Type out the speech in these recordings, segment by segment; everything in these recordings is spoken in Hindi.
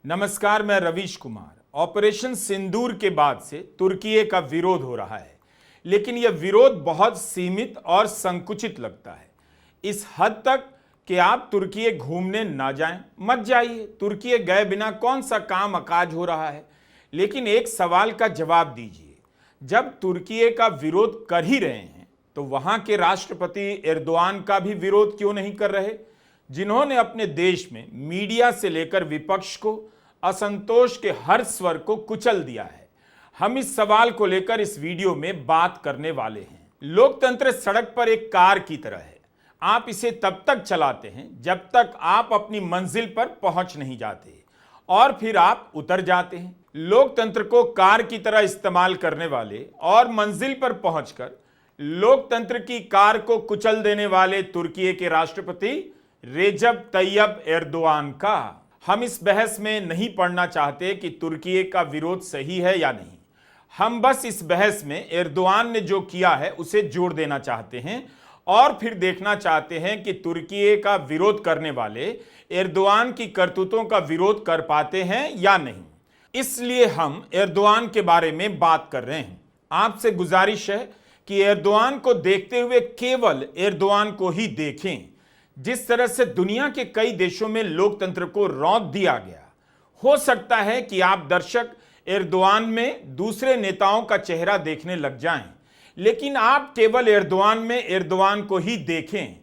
नमस्कार, मैं रवीश कुमार। ऑपरेशन सिंदूर के बाद से तुर्की का विरोध हो रहा है, लेकिन यह विरोध बहुत सीमित और संकुचित लगता है। इस हद तक कि आप तुर्की घूमने ना जाएं, मत जाइए। तुर्की गए बिना कौन सा काम अकाज हो रहा है। लेकिन एक सवाल का जवाब दीजिए, जब तुर्की का विरोध कर ही रहे हैं तो वहां के राष्ट्रपति एर्दोआन का भी विरोध क्यों नहीं कर रहे, जिन्होंने अपने देश में मीडिया से लेकर विपक्ष को, असंतोष के हर स्वर को कुचल दिया है। हम इस सवाल को लेकर इस वीडियो में बात करने वाले हैं। लोकतंत्र सड़क पर एक कार की तरह है। आप इसे तब तक चलाते हैं जब तक आप अपनी मंजिल पर पहुंच नहीं जाते और फिर आप उतर जाते हैं। लोकतंत्र को कार की तरह इस्तेमाल करने वाले और मंजिल पर पहुंचकर लोकतंत्र की कार को कुचल देने वाले तुर्की के राष्ट्रपति रेजब तैयब एर्दोआन का हम इस बहस में नहीं पढ़ना चाहते कि तुर्की का विरोध सही है या नहीं। हम बस इस बहस में एर्दोआन ने जो किया है उसे जोड़ देना चाहते हैं और फिर देखना चाहते हैं कि तुर्की का विरोध करने वाले एर्दोआन की करतूतों का विरोध कर पाते हैं या नहीं। इसलिए हम एर्दोआन के बारे में बात कर रहे हैं। आपसे गुजारिश है कि एर्दोआन को देखते हुए केवल एर्दोआन को ही देखें। जिस तरह से दुनिया के कई देशों में लोकतंत्र को रौंद दिया गया, हो सकता है कि आप दर्शक एर्दोआन में दूसरे नेताओं का चेहरा देखने लग जाएं, लेकिन आप केवल एर्दोआन में एर्दोआन को ही देखें।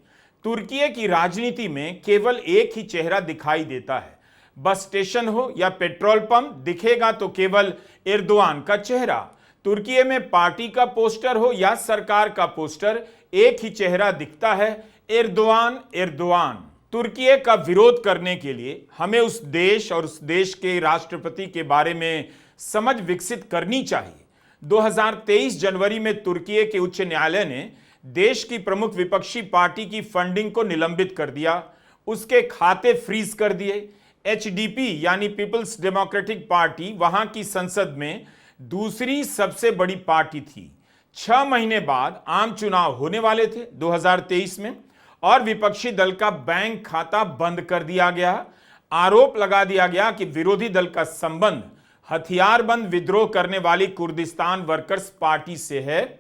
तुर्की की राजनीति में केवल एक ही चेहरा दिखाई देता है। बस स्टेशन हो या पेट्रोल पंप, दिखेगा तो केवल एर्दोआन का चेहरा। तुर्की में पार्टी का पोस्टर हो या सरकार का पोस्टर, एक ही चेहरा दिखता है, एर्दोआन एर्दोआन। तुर्की का विरोध करने के लिए हमें उस देश और उस देश के राष्ट्रपति के बारे में समझ विकसित करनी चाहिए। 2023 जनवरी में तुर्की के उच्च न्यायालय ने देश की प्रमुख विपक्षी पार्टी की फंडिंग को निलंबित कर दिया, उसके खाते फ्रीज कर दिए। एचडीपी यानी पीपल्स डेमोक्रेटिक पार्टी वहां की संसद में दूसरी सबसे बड़ी पार्टी थी। 6 महीने बाद आम चुनाव होने वाले थे 2023 में, और विपक्षी दल का बैंक खाता बंद कर दिया गया। आरोप लगा दिया गया कि विरोधी दल का संबंध हथियारबंद विद्रोह करने वाली कुर्दिस्तान वर्कर्स पार्टी से है,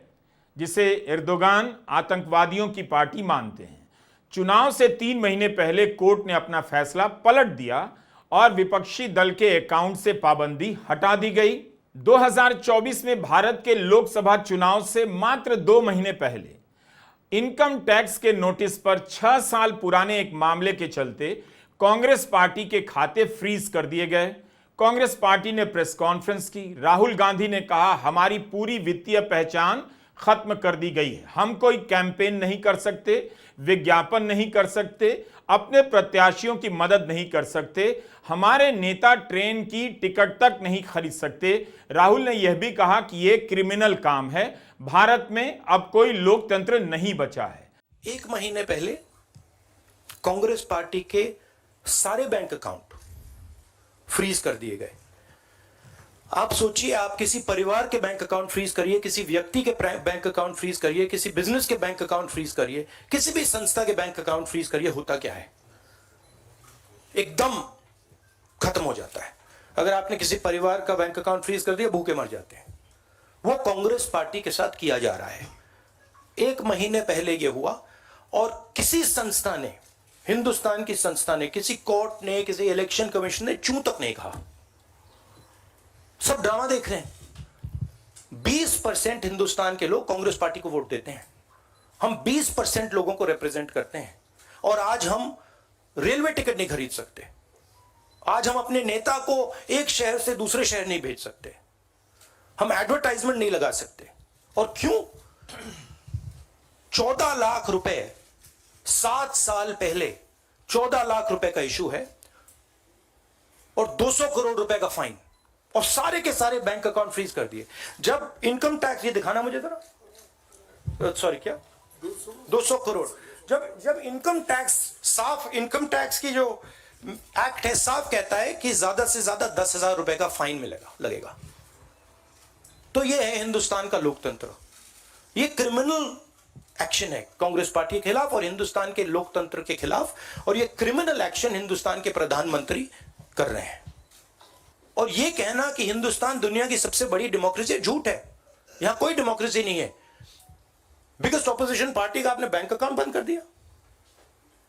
जिसे एर्दोगान आतंकवादियों की पार्टी मानते हैं। चुनाव से 3 महीने पहले कोर्ट ने अपना फैसला पलट दिया और विपक्षी दल के अकाउंट से पाबंदी हटा दी गई। 2024 में भारत के लोकसभा चुनाव से मात्र 2 महीने पहले इनकम टैक्स के नोटिस पर 6 साल पुराने एक मामले के चलते कांग्रेस पार्टी के खाते फ्रीज कर दिए गए। कांग्रेस पार्टी ने प्रेस कॉन्फ्रेंस की। राहुल गांधी ने कहा, हमारी पूरी वित्तीय पहचान खत्म कर दी गई है। हम कोई कैंपेन नहीं कर सकते, विज्ञापन नहीं कर सकते, अपने प्रत्याशियों की मदद नहीं कर सकते, हमारे नेता ट्रेन की टिकट तक नहीं खरीद सकते। राहुल ने यह भी कहा कि यह क्रिमिनल काम है, भारत में अब कोई लोकतंत्र नहीं बचा है। 1 महीने पहले कांग्रेस पार्टी के सारे बैंक अकाउंट फ्रीज कर दिए गए। आप सोचिए, आप किसी परिवार के बैंक अकाउंट फ्रीज करिए, किसी व्यक्ति के बैंक अकाउंट फ्रीज करिए, किसी बिजनेस के बैंक अकाउंट फ्रीज करिए, किसी भी संस्था के बैंक अकाउंट फ्रीज करिए, होता क्या है? एकदम खत्म हो जाता है। अगर आपने किसी परिवार का बैंक अकाउंट फ्रीज कर दिया, भूखे मर जाते हैं। वो कांग्रेस पार्टी के साथ किया जा रहा है। 1 महीने पहले यह हुआ और किसी संस्था ने, हिंदुस्तान की संस्था ने, किसी कोर्ट ने, किसी इलेक्शन कमीशन ने चूं तक नहीं कहा। सब ड्रामा देख रहे हैं। 20% हिंदुस्तान के लोग कांग्रेस पार्टी को वोट देते हैं। हम 20% लोगों को रिप्रेजेंट करते हैं और आज हम रेलवे टिकट नहीं खरीद सकते। आज हम अपने नेता को एक शहर से दूसरे शहर नहीं भेज सकते। हम एडवर्टाइजमेंट नहीं लगा सकते। और क्यों? 14 लाख रुपए 7 साल पहले 14 लाख रुपए का इशू है और 200 करोड़ रुपए का फाइन, और सारे के सारे बैंक अकाउंट फ्रीज कर दिए। जब इनकम टैक्स, ये दिखाना मुझे जरा, सॉरी क्या, 200 करोड़। जब इनकम टैक्स, साफ इनकम टैक्स की जो एक्ट है साफ कहता है कि ज्यादा से ज्यादा 10,000 रुपए का फाइन लगेगा। तो यह है हिंदुस्तान का लोकतंत्र। यह क्रिमिनल एक्शन है कांग्रेस पार्टी के खिलाफ और हिंदुस्तान के लोकतंत्र के खिलाफ, और यह क्रिमिनल एक्शन हिंदुस्तान के प्रधानमंत्री कर रहे हैं। और यह कहना कि हिंदुस्तान दुनिया की सबसे बड़ी डेमोक्रेसी झूठ है। यहां कोई डेमोक्रेसी नहीं है। बिगेस्ट ऑपोजिशन पार्टी का आपने बैंक अकाउंट बंद कर दिया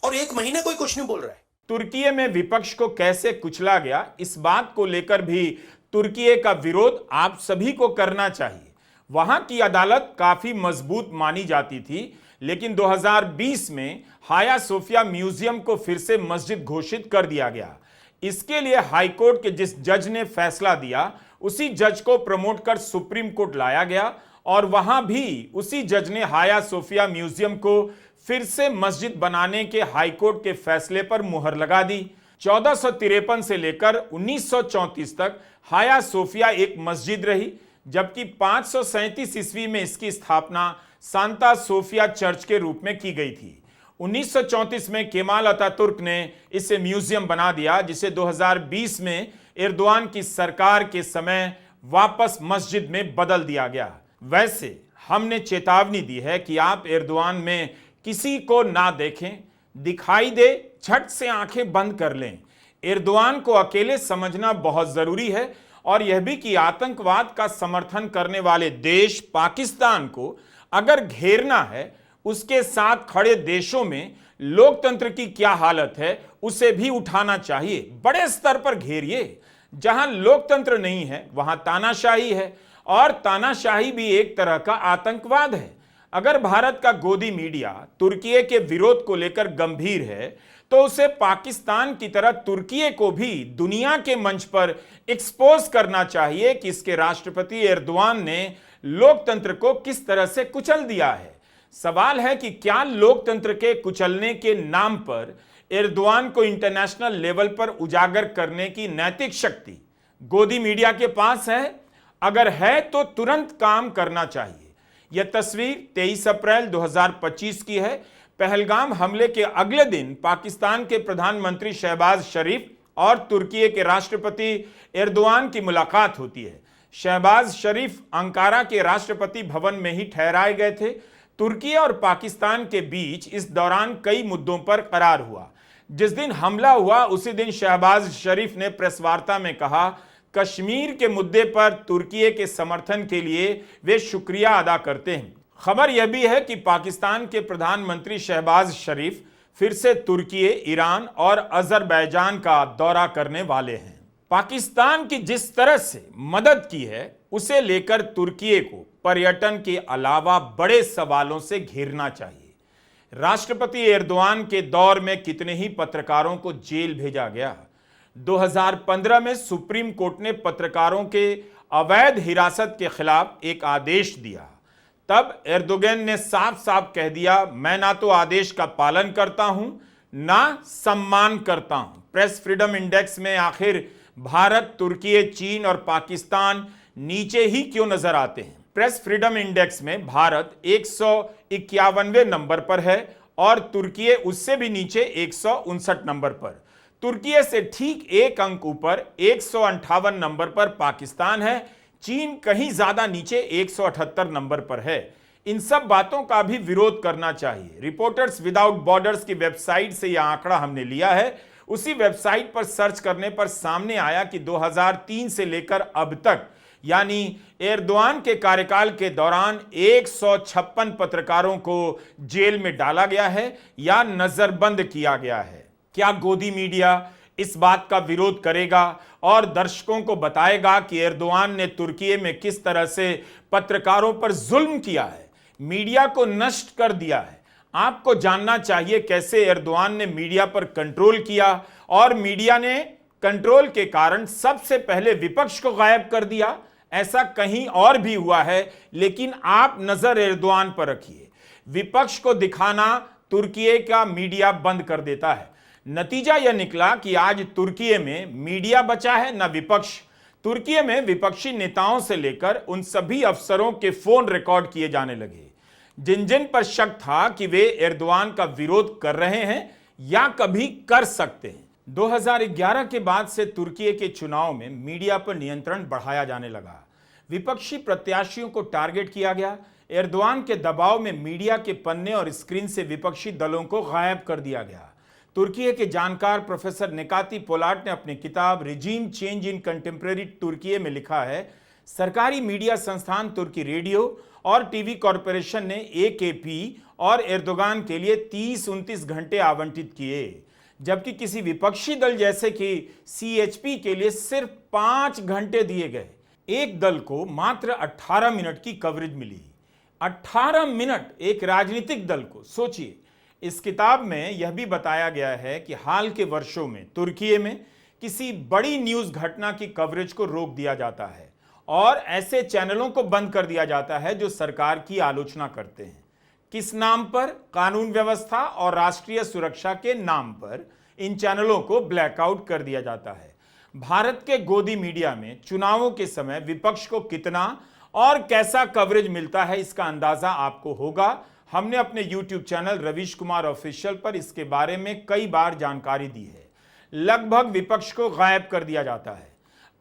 और 1 महीने कोई कुछ नहीं बोल रहा है। तुर्की में विपक्ष को कैसे कुचला गया, इस बात को लेकर भी तुर्की का विरोध आप सभी को करना चाहिए। वहां की अदालत काफी मजबूत मानी जाती थी, लेकिन 2020 में हाया सोफिया म्यूजियम को फिर से मस्जिद घोषित कर दिया गया। इसके लिए हाईकोर्ट के जिस जज ने फैसला दिया, उसी जज को प्रमोट कर सुप्रीम कोर्ट लाया गया और वहां भी उसी जज ने हाया सोफिया म्यूजियम को फिर से मस्जिद बनाने के हाईकोर्ट के फैसले पर मुहर लगा दी। 1453 से लेकर 1934 तक हाया सोफिया एक मस्जिद रही, जबकि 537 ईस्वी में इसकी स्थापना सांता सोफिया चर्च के रूप में की गई थी। 1934 में केमाल अतातुर्क ने इसे म्यूजियम बना दिया, जिसे 2020 में एर्दोआन की सरकार के समय वापस मस्जिद में बदल दिया गया। वैसे हमने चेतावनी दी है कि आप एर्दोआन में किसी को ना देखें, दिखाई दे झट से आंखें बंद कर लें। एर्दोआन को अकेले समझना बहुत जरूरी है और यह भी कि आतंकवाद का समर्थन करने वाले देश पाकिस्तान को अगर घेरना है, उसके साथ खड़े देशों में लोकतंत्र की क्या हालत है उसे भी उठाना चाहिए। बड़े स्तर पर घेरिए। जहां लोकतंत्र नहीं है वहां तानाशाही है, और तानाशाही भी एक तरह का आतंकवाद है। अगर भारत का गोदी मीडिया तुर्की के विरोध को लेकर गंभीर है, तो उसे पाकिस्तान की तरह तुर्की को भी दुनिया के मंच पर एक्सपोज करना चाहिए कि इसके राष्ट्रपति एर्दोआन ने लोकतंत्र को किस तरह से कुचल दिया है। सवाल है कि क्या लोकतंत्र के कुचलने के नाम पर एर्दोआन को इंटरनेशनल लेवल पर उजागर करने की नैतिक शक्ति गोदी मीडिया के पास है? अगर है तो तुरंत काम करना चाहिए। यह तस्वीर 23 अप्रैल 2025 की है। पहलगाम हमले के अगले दिन पाकिस्तान के प्रधानमंत्री शहबाज शरीफ और तुर्की के राष्ट्रपति एर्दोआन की मुलाकात होती है। शहबाज शरीफ अंकारा के राष्ट्रपति भवन में ही ठहराए गए थे। तुर्की और पाकिस्तान के बीच इस दौरान कई मुद्दों पर करार हुआ। जिस दिन हमला हुआ उसी दिन शहबाज शरीफ ने प्रेस वार्ता में कहा, कश्मीर के मुद्दे पर तुर्की के समर्थन के लिए वे शुक्रिया अदा करते हैं। खबर यह भी है कि पाकिस्तान के प्रधानमंत्री शहबाज शरीफ फिर से तुर्की, ईरान और अजरबैजान का दौरा करने वाले हैं। पाकिस्तान की जिस तरह से मदद की है, उसे लेकर तुर्की को पर्यटन के अलावा बड़े सवालों से घेरना चाहिए। राष्ट्रपति एर्दोआन के दौर में कितने ही पत्रकारों को जेल भेजा गया। 2015 में सुप्रीम कोर्ट ने पत्रकारों के अवैध हिरासत के खिलाफ एक आदेश दिया। तब एर्दोगन ने साफ साफ कह दिया, मैं ना तो आदेश का पालन करता हूं ना सम्मान करता हूं। प्रेस फ्रीडम इंडेक्स में आखिर भारत, तुर्की, चीन और पाकिस्तान नीचे ही क्यों नजर आते हैं? प्रेस फ्रीडम इंडेक्स में भारत 151वें नंबर पर है और तुर्की उससे भी नीचे 159 नंबर पर। तुर्की से ठीक एक अंक ऊपर 158 नंबर पर पाकिस्तान है। चीन कहीं ज्यादा नीचे 178 नंबर पर है। इन सब बातों का भी विरोध करना चाहिए। रिपोर्टर्स विदाउट बॉर्डर्स की वेबसाइट से यह आंकड़ा हमने लिया है। उसी वेबसाइट पर सर्च करने पर सामने आया कि 2003 से लेकर अब तक, यानी एर्दोआन के कार्यकाल के दौरान 156 पत्रकारों को जेल में डाला गया है या नजरबंद किया गया है। क्या गोदी मीडिया इस बात का विरोध करेगा और दर्शकों को बताएगा कि एर्दोआन ने तुर्की में किस तरह से पत्रकारों पर जुल्म किया है, मीडिया को नष्ट कर दिया है? आपको जानना चाहिए कैसे एर्दोआन ने मीडिया पर कंट्रोल किया और मीडिया ने कंट्रोल के कारण सबसे पहले विपक्ष को गायब कर दिया। ऐसा कहीं और भी हुआ है, लेकिन आप नजर एर्दोआन पर रखिए। विपक्ष को दिखाना तुर्की का मीडिया बंद कर देता है। नतीजा यह निकला कि आज तुर्की में मीडिया बचा है न विपक्ष। तुर्की में विपक्षी नेताओं से लेकर उन सभी अफसरों के फोन रिकॉर्ड किए जाने लगे जिन जिन पर शक था कि वे एर्दोआन का विरोध कर रहे हैं या कभी कर सकते हैं। 2011 के बाद से तुर्की के चुनाव में मीडिया पर नियंत्रण बढ़ाया जाने लगा। विपक्षी प्रत्याशियों को टारगेट किया गया। एर्दोआन के दबाव में मीडिया के पन्ने और स्क्रीन से विपक्षी दलों को गायब कर दिया गया। तुर्की के जानकार प्रोफेसर नेकाती पोलाट ने अपनी किताब रिजीम चेंज इन कंटेम्प्रेरी तुर्की में लिखा है, सरकारी मीडिया संस्थान तुर्की रेडियो और टीवी कॉरपोरेशन ने AKP और एर्दोगान के लिए 30-29 घंटे आवंटित किए, जबकि किसी विपक्षी दल जैसे कि CHP के लिए सिर्फ 5 घंटे दिए गए। एक दल को मात्र 18 मिनट की कवरेज मिली। 18 मिनट एक राजनीतिक दल को, सोचिए। इस किताब में यह भी बताया गया है कि हाल के वर्षों में तुर्की में किसी बड़ी न्यूज घटना की कवरेज को रोक दिया जाता है और ऐसे चैनलों को बंद कर दिया जाता है जो सरकार की आलोचना करते हैं। किस नाम पर? कानून व्यवस्था और राष्ट्रीय सुरक्षा के नाम पर इन चैनलों को ब्लैकआउट कर दिया जाता है। भारत के गोदी मीडिया में चुनावों के समय विपक्ष को कितना और कैसा कवरेज मिलता है, इसका अंदाजा आपको होगा। हमने अपने YouTube channel Ravish Kumar official पर इसके बारे में कई बार जानकारी दी है। लगभग विपक्ष को गायब कर दिया जाता है।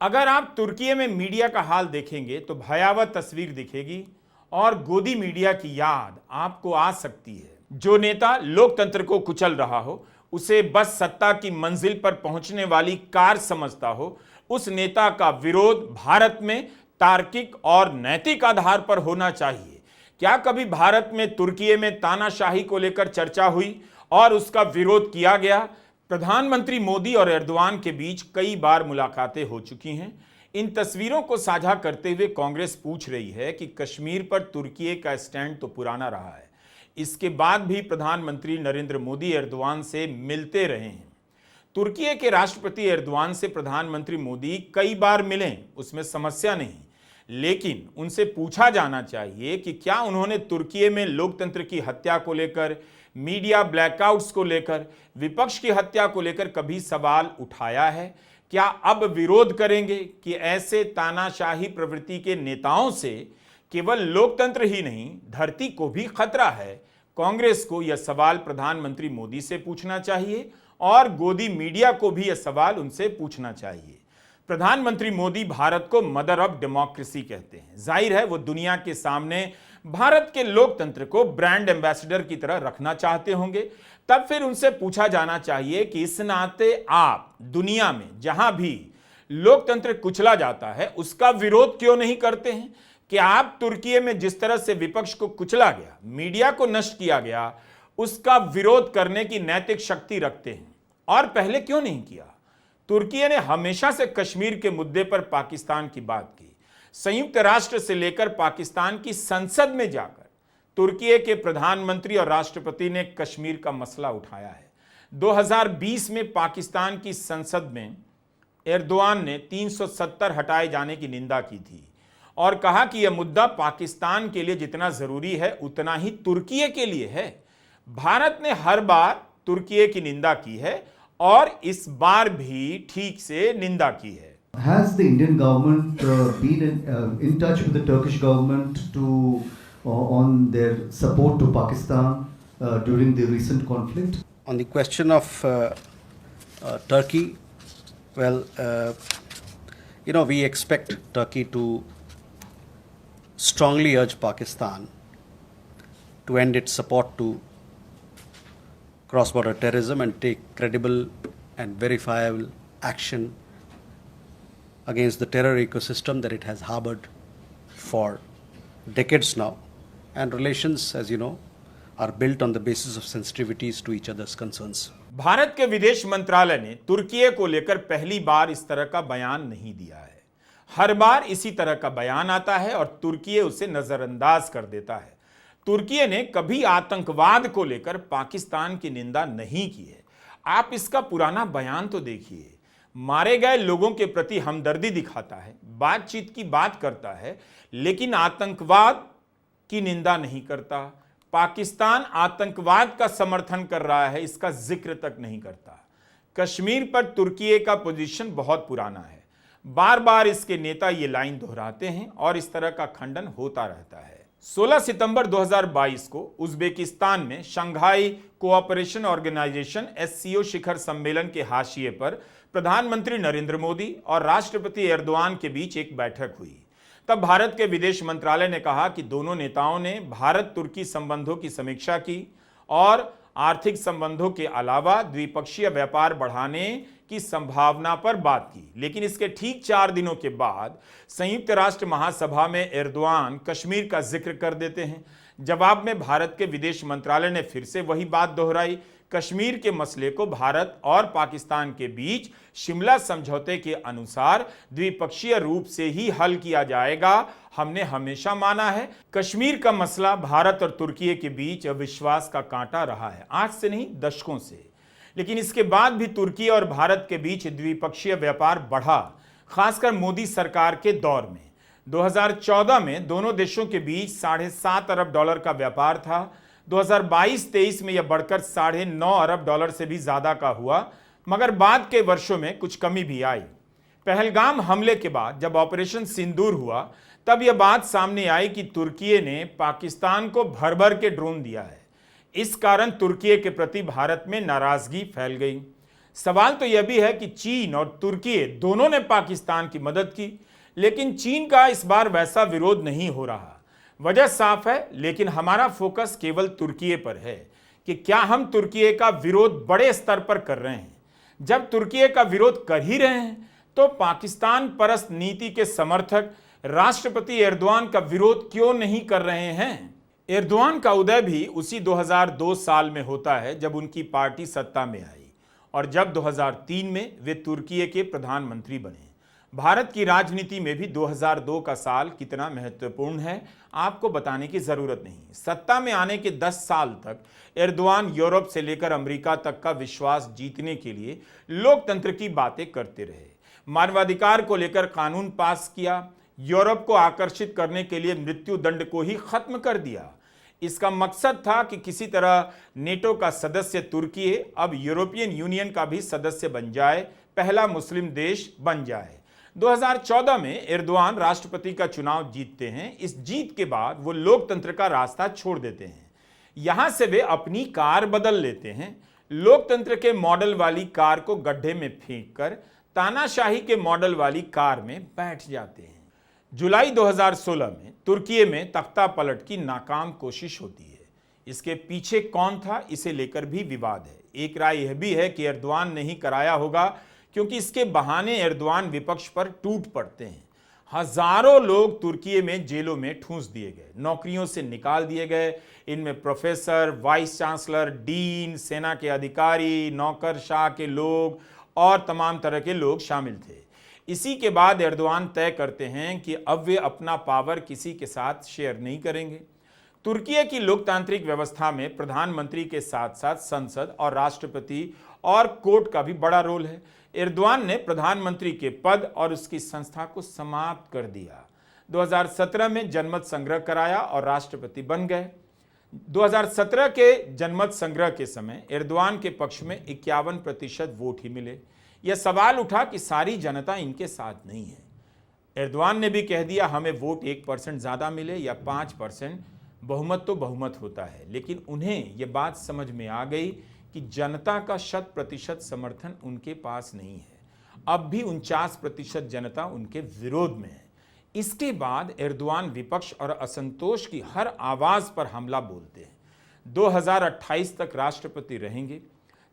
अगर आप तुर्की में मीडिया का हाल देखेंगे तो भयावह तस्वीर दिखेगी और गोदी मीडिया की याद आपको आ सकती है। जो नेता लोकतंत्र को कुचल रहा हो, उसे बस सत्ता की मंजिल पर पहुंचने वाली कार समझता हो, उस नेता का विरोध भारत में तार्किक और नैतिक आधार पर होना चाहिए। क्या कभी भारत में तुर्की में तानाशाही को लेकर चर्चा हुई और उसका विरोध किया गया? प्रधानमंत्री मोदी और एर्दोगान के बीच कई बार मुलाकातें हो चुकी हैं। इन तस्वीरों को साझा करते हुए कांग्रेस पूछ रही है कि कश्मीर पर तुर्की का स्टैंड तो पुराना रहा है। इसके बाद भी प्रधानमंत्री नरेंद्र मोदी एर्दोगान से मिलते रहे हैं। तुर्की के राष्ट्रपति एर्दोगान से प्रधानमंत्री मोदी कई बार मिले, उसमें समस्या नहीं, लेकिन उनसे पूछा जाना चाहिए कि क्या उन्होंने तुर्की में लोकतंत्र की हत्या को लेकर, मीडिया ब्लैकआउट्स को लेकर, विपक्ष की हत्या को लेकर कभी सवाल उठाया है? क्या अब विरोध करेंगे कि ऐसे तानाशाही प्रवृत्ति के नेताओं से केवल लोकतंत्र ही नहीं, धरती को भी खतरा है? कांग्रेस को यह सवाल प्रधानमंत्री मोदी से पूछना चाहिए और गोदी मीडिया को भी यह सवाल उनसे पूछना चाहिए। प्रधानमंत्री मोदी भारत को मदर ऑफ डेमोक्रेसी कहते हैं। जाहिर है वो दुनिया के सामने भारत के लोकतंत्र को ब्रांड एम्बेसडर की तरह रखना चाहते होंगे। तब फिर उनसे पूछा जाना चाहिए कि इस नाते आप दुनिया में जहां भी लोकतंत्र कुचला जाता है उसका विरोध क्यों नहीं करते हैं? कि आप तुर्की में जिस तरह से विपक्ष को कुचला गया, मीडिया को नष्ट किया गया, उसका विरोध करने की नैतिक शक्ति रखते हैं और पहले क्यों नहीं किया? तुर्की ने हमेशा से कश्मीर के मुद्दे पर पाकिस्तान की बात की। संयुक्त राष्ट्र से लेकर पाकिस्तान की संसद में जाकर तुर्की के प्रधानमंत्री और राष्ट्रपति ने कश्मीर का मसला उठाया है। 2020 में पाकिस्तान की संसद में एर्दोगान ने 370 हटाए जाने की निंदा की थी और कहा कि यह मुद्दा पाकिस्तान के लिए जितना जरूरी है उतना ही तुर्की के लिए है। भारत ने हर बार तुर्की की निंदा की है और इस बार भी ठीक से निंदा की है। Has the Indian government been in touch with the Turkish government on their support to Pakistan during the recent conflict? On the question of Turkey, well, we expect Turkey to strongly urge Pakistan to end its support to cross-border terrorism and take credible and verifiable action against the terror ecosystem that it has harbored for decades now. And relations, as you know, are built on the basis of sensitivities to each other's concerns. Bharat के विदेश मंत्रालय ने तुर्की को लेकर पहली बार इस तरह का बयान नहीं दिया है। हर बार इसी तरह का बयान आता है और तुर्की उसे नजरअंदाज कर देता है। तुर्की ने कभी आतंकवाद को लेकर पाकिस्तान की निंदा नहीं की है। आप इसका पुराना बयान तो देखिए। मारे गए लोगों के प्रति हमदर्दी दिखाता है, बातचीत की बात करता है, लेकिन आतंकवाद की निंदा नहीं करता। पाकिस्तान आतंकवाद का समर्थन कर रहा है, इसका जिक्र तक नहीं करता। कश्मीर पर तुर्की का पोजीशन बहुत पुराना है। बार बार इसके नेता ये लाइन दोहराते हैं और इस तरह का खंडन होता रहता है। 16 सितंबर 2022 को उज्बेकिस्तान में शंघाई कोऑपरेशन ऑर्गेनाइजेशन SCO शिखर सम्मेलन के हाशिए पर प्रधानमंत्री नरेंद्र मोदी और राष्ट्रपति एर्दोगान के बीच एक बैठक हुई। तब भारत के विदेश मंत्रालय ने कहा कि दोनों नेताओं ने भारत तुर्की संबंधों की समीक्षा की और आर्थिक संबंधों के अलावा द्विपक्षीय व्यापार बढ़ाने की संभावना पर बात की। लेकिन इसके ठीक 4 दिनों के बाद संयुक्त राष्ट्र महासभा में एर्दोआन कश्मीर का जिक्र कर देते हैं। जवाब में भारत के विदेश मंत्रालय ने फिर से वही बात दोहराई, कश्मीर के मसले को भारत और पाकिस्तान के बीच शिमला समझौते के अनुसार द्विपक्षीय रूप से ही हल किया जाएगा। हमने हमेशा माना है कश्मीर का मसला भारत और तुर्की के बीच अविश्वास का कांटा रहा है, आज से नहीं दशकों से। लेकिन इसके बाद भी तुर्की और भारत के बीच द्विपक्षीय व्यापार बढ़ा, खासकर मोदी सरकार के दौर में। 2014 में दोनों देशों के बीच $7.5 अरब का व्यापार था। 2022-23 में यह बढ़कर $9.5 अरब से भी ज्यादा का हुआ, मगर बाद के वर्षों में कुछ कमी भी आई। पहलगाम हमले के बाद जब ऑपरेशन सिंदूर हुआ, तब यह बात सामने आई कि तुर्की ने पाकिस्तान को भर भर के ड्रोन दिया है। इस कारण तुर्की के प्रति भारत में नाराजगी फैल गई। सवाल तो यह भी है कि चीन और तुर्की दोनों ने पाकिस्तान की मदद की, लेकिन चीन का इस बार वैसा विरोध नहीं हो रहा। वजह साफ है, लेकिन हमारा फोकस केवल तुर्की पर है कि क्या हम तुर्की का विरोध बड़े स्तर पर कर रहे हैं। जब तुर्की का विरोध कर ही रहे हैं तो पाकिस्तान परस्त नीति के समर्थक राष्ट्रपति एर्दोआन का विरोध क्यों नहीं कर रहे हैं। एर्दोआन का उदय भी उसी 2002 साल में होता है जब उनकी पार्टी सत्ता में आई, और जब 2003 में वे तुर्की के प्रधानमंत्री बने। भारत की राजनीति में भी 2002 का साल कितना महत्वपूर्ण है आपको बताने की जरूरत नहीं। सत्ता में आने के 10 साल तक एर्दोआन यूरोप से लेकर अमेरिका तक का विश्वास जीतने के लिए लोकतंत्र की बातें करते रहे, मानवाधिकार को लेकर कानून पास किया, यूरोप को आकर्षित करने के लिए मृत्यु दंड को ही खत्म कर दिया। इसका मकसद था कि किसी तरह नेटो का सदस्य तुर्की अब यूरोपियन यूनियन का भी सदस्य बन जाए, पहला मुस्लिम देश बन जाए। 2014 में एर्दोआन राष्ट्रपति का चुनाव जीतते हैं। इस जीत के बाद वो लोकतंत्र का रास्ता छोड़ देते हैं। यहां से वे अपनी कार बदल लेते हैं, लोकतंत्र के मॉडल वाली कार को गड्ढे में फेंककर तानाशाही के मॉडल वाली कार में बैठ जाते हैं। जुलाई 2016 में तुर्की में तख्ता पलट की नाकाम कोशिश होती है। इसके पीछे कौन था, इसे लेकर भी विवाद है। एक राय यह भी है कि एर्दोआन ने ही कराया होगा, क्योंकि इसके बहाने एर्दोआन विपक्ष पर टूट पड़ते हैं। हजारों लोग तुर्की में जेलों में ठूंस दिए गए, नौकरियों से निकाल दिए गए। इनमें प्रोफेसर, वाइस चांसलर, डीन, सेना के अधिकारी, नौकरशाह के लोग और तमाम तरह के लोग शामिल थे। इसी के बाद एर्दोआन तय करते हैं कि अब वे अपना पावर किसी के साथ शेयर नहीं करेंगे। तुर्की की लोकतांत्रिक व्यवस्था में प्रधानमंत्री के साथ साथ संसद और राष्ट्रपति और कोर्ट का भी बड़ा रोल है। एर्दोआन ने प्रधानमंत्री के पद और उसकी संस्था को समाप्त कर दिया। 2017 में जनमत संग्रह कराया और राष्ट्रपति बन गए। 2017 के जनमत संग्रह के समय एर्दोआन के पक्ष में 51% वोट ही मिले। यह सवाल उठा कि सारी जनता इनके साथ नहीं है। एर्दोआन ने भी कह दिया हमें वोट 1% ज्यादा मिले या 5%, बहुमत तो बहुमत होता है। लेकिन उन्हें यह बात समझ में आ गई कि जनता का 100% समर्थन उनके पास नहीं है। अब भी 49% जनता उनके विरोध में है। इसके बाद एर्दोआन विपक्ष और असंतोष की हर आवाज पर हमला बोलते हैं। 2028 तक राष्ट्रपति रहेंगे।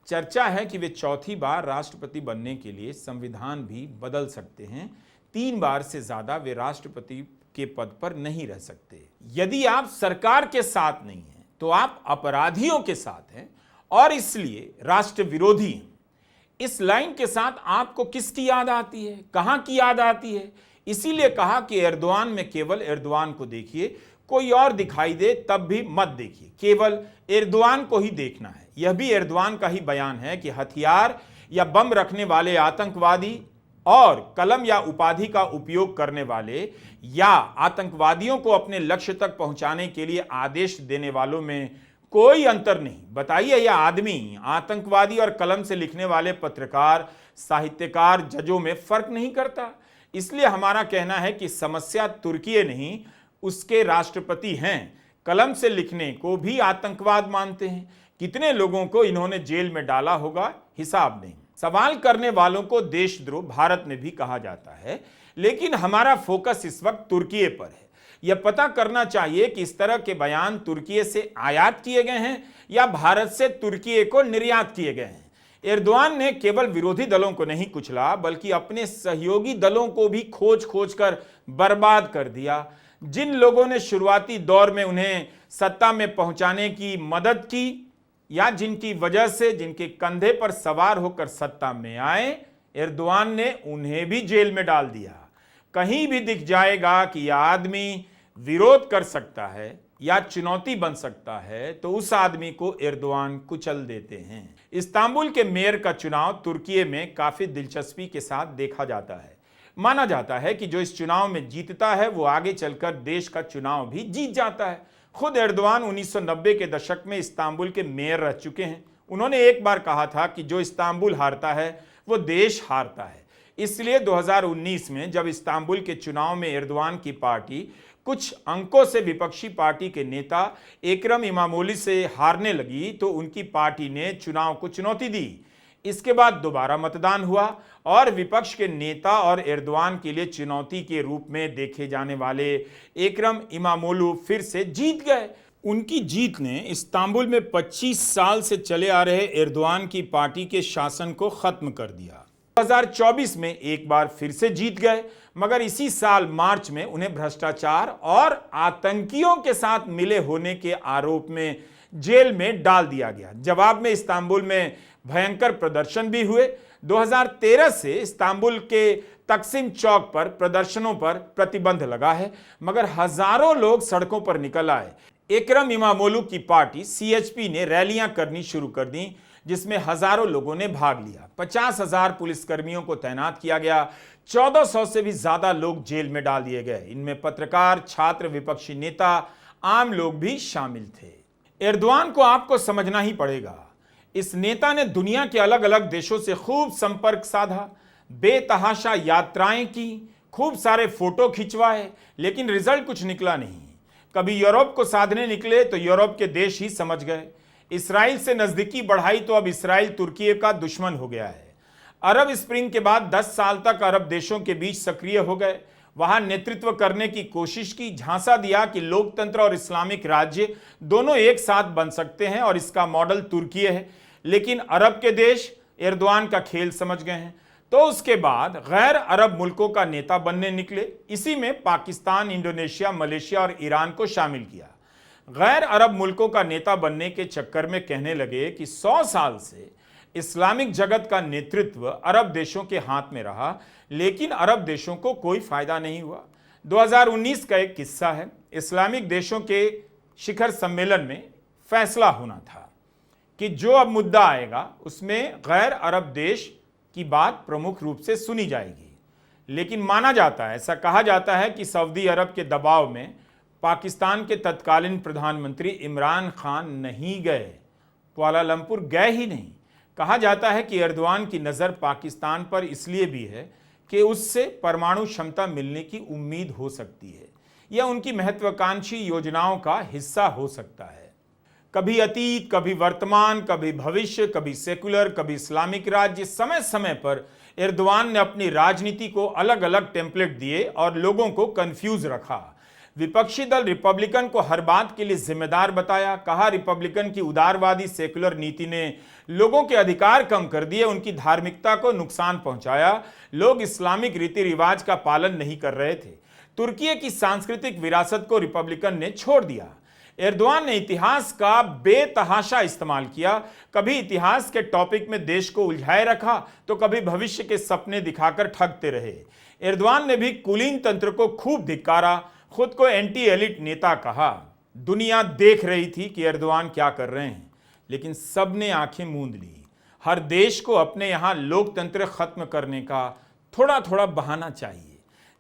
चर्चा है कि वे चौथी बार राष्ट्रपति बनने के लिए संविधान भी बदल सकते हैं। 3 बार से ज्यादा वे राष्ट्रपति के पद पर नहीं रह सकते। यदि आप सरकार के साथ नहीं हैं तो आप अपराधियों के साथ हैं और इसलिए राष्ट्र विरोधी हैं। इस लाइन के साथ आपको किसकी याद आती है, कहां की याद आती है? इसीलिए कहा कि एर्दोआन में केवल एर्दोआन को देखिए, कोई और दिखाई दे तब भी मत देखिए, केवल एर्दोआन को ही देखना है। यह भी एर्दोआन का ही बयान है कि हथियार या बम रखने वाले आतंकवादी और कलम या उपाधि का उपयोग करने वाले या आतंकवादियों को अपने लक्ष्य तक पहुंचाने के लिए आदेश देने वालों में कोई अंतर नहीं। बताइए, यह आदमी आतंकवादी और कलम से लिखने वाले पत्रकार, साहित्यकार, जजों में फर्क नहीं करता। इसलिए हमारा कहना है कि समस्या तुर्की नहीं, उसके राष्ट्रपति हैं। कलम से लिखने को भी आतंकवाद मानते हैं। कितने लोगों को इन्होंने जेल में डाला होगा, हिसाब नहीं। सवाल करने वालों को देशद्रोह भारत में भी कहा जाता है, लेकिन हमारा फोकस इस वक्त तुर्की पर है। यह पता करना चाहिए कि इस तरह के बयान तुर्की से आयात किए गए हैं या भारत से तुर्की को निर्यात किए गए हैं। एर्दोआन ने केवल विरोधी दलों को नहीं कुचला बल्कि अपने सहयोगी दलों को भी खोज खोज कर बर्बाद कर दिया। जिन लोगों ने शुरुआती दौर में उन्हें सत्ता में पहुंचाने की मदद की या जिनकी वजह से जिनके कंधे पर सवार होकर सत्ता में आए, एर्दोआन ने उन्हें भी जेल में डाल दिया। कहीं भी दिख जाएगा कि यह आदमी विरोध कर सकता है या चुनौती बन सकता है तो उस आदमी को एर्दोआन कुचल देते हैं। इस्तांबुल के मेयर का चुनाव तुर्की में काफी दिलचस्पी के साथ देखा जाता है। माना जाता है कि जो इस चुनाव में जीतता है वो आगे चलकर देश का चुनाव भी जीत जाता है। खुद एर्दोआन 1990 के दशक में इस्तांबुल के मेयर रह चुके हैं। उन्होंने एक बार कहा था कि जो इस्तांबुल हारता है वो देश हारता है। इसलिए 2019 में जब इस्तांबुल के चुनाव में एर्दोआन की पार्टी कुछ अंकों से विपक्षी पार्टी के नेता एकरम इमामोली से हारने लगी तो उनकी पार्टी ने चुनाव को चुनौती दी। इसके बाद दोबारा मतदान हुआ और विपक्ष के नेता और एर्दोआन के लिए चुनौती के रूप में देखे जाने वाले एकरम इमामोलू फिर से जीत गए। उनकी जीत ने इस्तांबुल में 25 साल से चले आ रहे एर्दोआन की पार्टी के शासन को खत्म कर दिया। 2024 में एक बार फिर से जीत गए, मगर इसी साल मार्च में उन्हें भ्रष्टाचार और आतंकियों के साथ मिले होने के आरोप में जेल में डाल दिया गया। जवाब में इस्तांबुल में भयंकर प्रदर्शन भी हुए। 2013 से इस्तांबुल के तकसीम चौक पर प्रदर्शनों पर प्रतिबंध लगा है, मगर हजारों लोग सड़कों पर निकल आए। एकरम इमामोलू की पार्टी CHP ने रैलियां करनी शुरू कर दी जिसमें हजारों लोगों ने भाग लिया। 50,000 पुलिसकर्मियों को तैनात किया गया। 1400 से भी ज्यादा लोग जेल में डाल दिए गए। इनमें पत्रकार, छात्र, विपक्षी नेता, आम लोग भी शामिल थे। एर्दोआन को आपको समझना ही पड़ेगा। इस नेता ने दुनिया के अलग अलग देशों से खूब संपर्क साधा, बेतहाशा यात्राएं की, खूब सारे फोटो खिंचवाए, लेकिन रिजल्ट कुछ निकला नहीं। कभी यूरोप को साधने निकले तो यूरोप के देश ही समझ गए। इसराइल से नजदीकी बढ़ाई तो अब इसराइल तुर्की का दुश्मन हो गया है। अरब स्प्रिंग के बाद 10 साल तक अरब देशों के बीच सक्रिय हो गए। वहां नेतृत्व करने की कोशिश की, झांसा दिया कि लोकतंत्र और इस्लामिक राज्य दोनों एक साथ बन सकते हैं और इसका मॉडल तुर्की है। लेकिन अरब के देश एर्दोआन का खेल समझ गए हैं, तो उसके बाद गैर अरब मुल्कों का नेता बनने निकले। इसी में पाकिस्तान, इंडोनेशिया, मलेशिया और ईरान को शामिल किया। गैर अरब मुल्कों का नेता बनने के चक्कर में कहने लगे कि 100 साल से इस्लामिक जगत का नेतृत्व अरब देशों के हाथ में रहा, लेकिन अरब देशों को कोई फायदा नहीं हुआ। 2019 का एक किस्सा है। इस्लामिक देशों के शिखर सम्मेलन में फैसला होना था कि जो अब मुद्दा आएगा उसमें गैर अरब देश की बात प्रमुख रूप से सुनी जाएगी। लेकिन माना जाता है, ऐसा कहा जाता है कि सऊदी अरब के दबाव में पाकिस्तान के तत्कालीन प्रधानमंत्री इमरान खान नहीं गए, कुआलालंपुर गए ही नहीं। कहा जाता है कि एर्दोआन की नज़र पाकिस्तान पर इसलिए भी है कि उससे परमाणु क्षमता मिलने की उम्मीद हो सकती है। यह उनकी महत्वाकांक्षी योजनाओं का हिस्सा हो सकता है। कभी अतीत, कभी वर्तमान, कभी भविष्य, कभी सेकुलर, कभी इस्लामिक राज्य, समय समय पर एर्दोआन ने अपनी राजनीति को अलग अलग टेम्पलेट दिए और लोगों को कंफ्यूज रखा। विपक्षी दल रिपब्लिकन को हर बात के लिए जिम्मेदार बताया। कहा रिपब्लिकन की उदारवादी सेकुलर नीति ने लोगों के अधिकार कम कर दिए, उनकी धार्मिकता को नुकसान पहुंचाया। लोग इस्लामिक रीति रिवाज का पालन नहीं कर रहे थे। तुर्की की सांस्कृतिक विरासत को रिपब्लिकन ने छोड़ दिया। एर्दोआन ने इतिहास का बेतहाशा इस्तेमाल किया। कभी इतिहास के टॉपिक में देश को उलझाए रखा तो कभी भविष्य के सपने दिखाकर ठगते रहे। एर्दोआन ने भी कुलीन तंत्र को खूब धिक्कारा, खुद को एंटी एलिट नेता कहा। दुनिया देख रही थी कि एर्दोआन क्या कर रहे हैं, लेकिन सबने आंखें मूंद ली। हर देश को अपने यहां लोकतंत्र खत्म करने का थोड़ा थोड़ा बहाना चाहिए।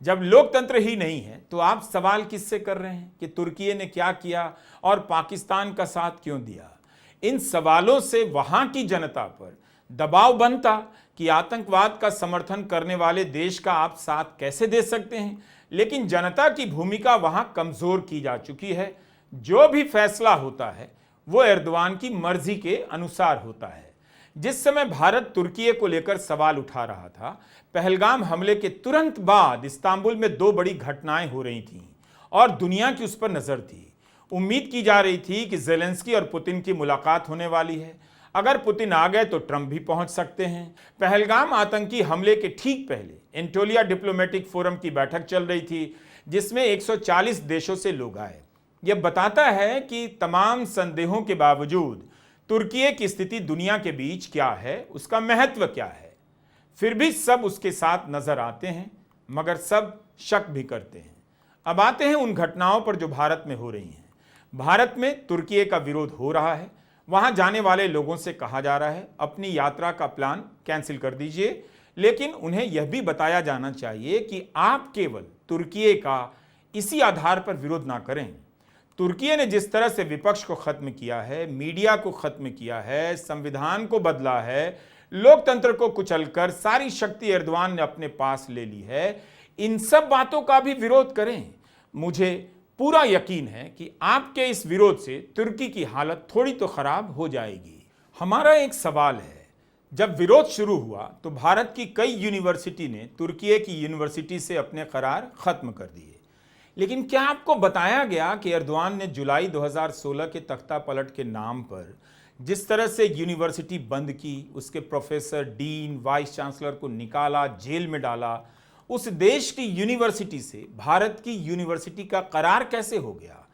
जब लोकतंत्र ही नहीं है तो आप सवाल किससे कर रहे हैं कि तुर्की ने क्या किया और पाकिस्तान का साथ क्यों दिया? इन सवालों से वहां की जनता पर दबाव बनता कि आतंकवाद का समर्थन करने वाले देश का आप साथ कैसे दे सकते हैं। लेकिन जनता की भूमिका वहां कमजोर की जा चुकी है। जो भी फैसला होता है वो एर्दोआन की मर्जी के अनुसार होता है। जिस समय भारत तुर्की को लेकर सवाल उठा रहा था, पहलगाम हमले के तुरंत बाद इस्तांबुल में 2 बड़ी घटनाएं हो रही थीं और दुनिया की उस पर नजर थी। उम्मीद की जा रही थी कि जेलेंस्की और पुतिन की मुलाकात होने वाली है। अगर पुतिन आ गए तो ट्रंप भी पहुंच सकते हैं। पहलगाम आतंकी हमले के ठीक पहले एंटोलिया डिप्लोमेटिक फोरम की बैठक चल रही थी, जिसमें 140 देशों से लोग आए। यह बताता है कि तमाम संदेहों के बावजूद तुर्की की स्थिति दुनिया के बीच क्या है, उसका महत्व क्या है। फिर भी सब उसके साथ नजर आते हैं, मगर सब शक भी करते हैं। अब आते हैं उन घटनाओं पर जो भारत में हो रही हैं। भारत में तुर्की का विरोध हो रहा है। वहां जाने वाले लोगों से कहा जा रहा है अपनी यात्रा का प्लान कैंसिल कर दीजिए, लेकिन उन्हें यह भी बताया जाना चाहिए कि आप केवल तुर्की का इसी आधार पर विरोध ना करें। तुर्की ने जिस तरह से विपक्ष को खत्म किया है, मीडिया को खत्म किया है, संविधान को बदला है, लोकतंत्र को कुचलकर सारी शक्ति एर्दोआन ने अपने पास ले ली है, इन सब बातों का भी विरोध करें। मुझे पूरा यकीन है कि आपके इस विरोध से तुर्की की हालत थोड़ी तो खराब हो जाएगी। हमारा एक सवाल है, जब विरोध शुरू हुआ तो भारत की कई यूनिवर्सिटी ने तुर्की की यूनिवर्सिटी से अपने करार खत्म कर दिए, लेकिन क्या आपको बताया गया कि एर्दोआन ने जुलाई 2016 के तख्ता पलट के नाम पर जिस तरह से यूनिवर्सिटी बंद की, उसके प्रोफेसर, डीन, वाइस चांसलर को निकाला, जेल में डाला, उस देश की यूनिवर्सिटी से भारत की यूनिवर्सिटी का करार कैसे हो गया?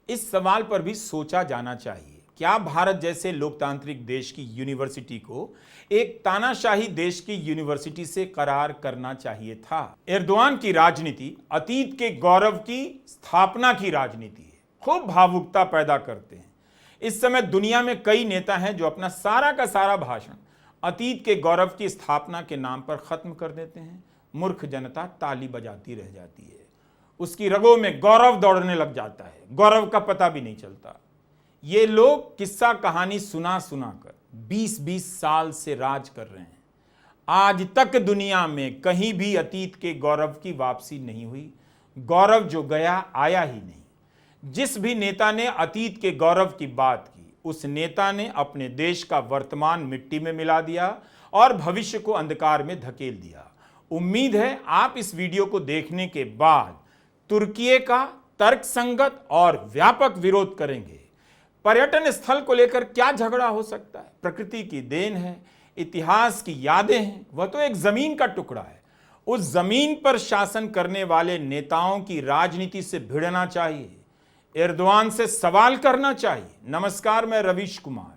इस सवाल पर भी सोचा जाना चाहिए। क्या भारत जैसे लोकतांत्रिक देश की यूनिवर्सिटी को एक तानाशाही देश की यूनिवर्सिटी से करार करना चाहिए था? एर्दोआन की राजनीति अतीत के गौरव की स्थापना की राजनीति है, खूब भावुकता पैदा करते हैं। इस समय दुनिया में कई नेता हैं जो अपना सारा का सारा भाषण अतीत के गौरव की स्थापना के नाम पर खत्म कर देते हैं। मूर्ख जनता ताली बजाती रह जाती है, उसकी रगों में गौरव दौड़ने लग जाता है, गौरव का पता भी नहीं चलता। ये लोग किस्सा कहानी सुना कर 20-20 साल से राज कर रहे हैं। आज तक दुनिया में कहीं भी अतीत के गौरव की वापसी नहीं हुई। गौरव जो गया आया ही नहीं। जिस भी नेता ने अतीत के गौरव की बात की, उस नेता ने अपने देश का वर्तमान मिट्टी में मिला दिया और भविष्य को अंधकार में धकेल दिया। उम्मीद है आप इस वीडियो को देखने के बाद तुर्की का तर्कसंगत और व्यापक विरोध करेंगे। पर्यटन स्थल को लेकर क्या झगड़ा हो सकता है? प्रकृति की देन है, इतिहास की यादें हैं, वह तो एक जमीन का टुकड़ा है। उस जमीन पर शासन करने वाले नेताओं की राजनीति से भिड़ना चाहिए, एर्दोआन से सवाल करना चाहिए। नमस्कार, मैं रवीश कुमार।